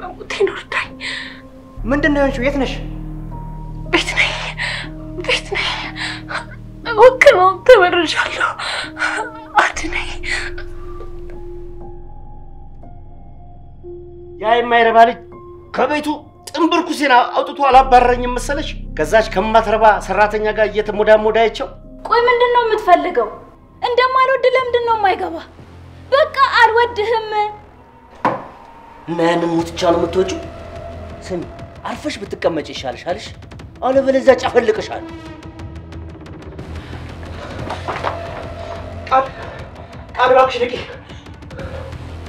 መሞቴን ወርዳኝ ምንድነው ያንቺ የት ነሽ ቤት ነኝ ወክነው ተበረጃለሁ አድነኝ ያ የማይረባ ልጅ ከቤቱ ጥንብርኩሴና አውጥቶ አላባረረኝም መሰለሽ ከዛች ከማትረባ ሰራተኛ ጋር እየተሞዳሞዳያቸው ቆይ ምንድነው የምትፈልገው እንደማልወድ ለምንድነው የማይገባ በቃ አልወድህም እና ያንን ሙትቻ ነው የምትወጪው ስሚ አርፈሽ ብትቀመጪ ይሻልሻልሽ አለበለዚያ ጫፈልቅሻል ቃል እባክሽ ልቂ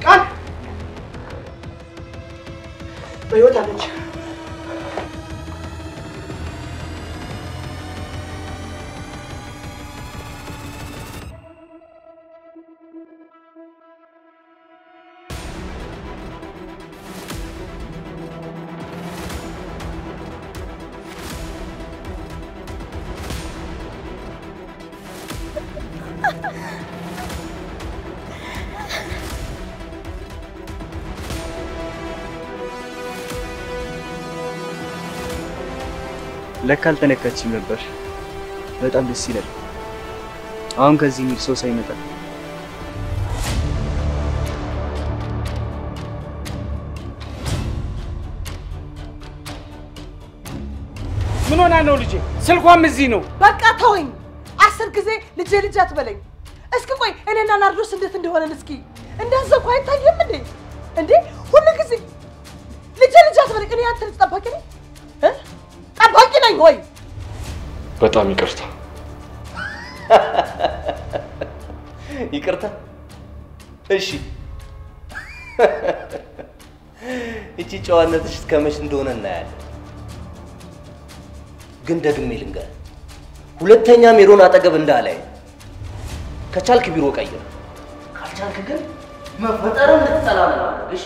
ቃል በሕይወት አለች ለካል ተነካችም ነበር በጣም ደስ ይላል አሁን ከዚህ ሚል ሰው ሳይመጣ ምን ሆና ነው ልጄ ስልኳም እዚህ ነው በቃ ተወኝ 10 ጊዜ ልጄ አትበለኝ እስኪ ቆይ እኔና ናርዶስ እንዴት እንደሆነን እስኪ እንደዛው አይታየም እንዴ ሁሉ ጊዜ ልጄ አትበለኝ እኔ አንተ ልትጠባቂ ነኝ ጠባቂ ነኝ ወይ በጣም ይቅርታ ይቅርታ እሺ እቺ ጨዋነትሽ እስከመች እንደሆነ እናያለን ግን ደግሜ ልንገር ሁለተኛ ሜሮን አጠገብ እንዳላይ ከቻልክ ቢሮ ቀይር ካልቻልክ ግን መፈጠርን ልትጠላ ነው እሺ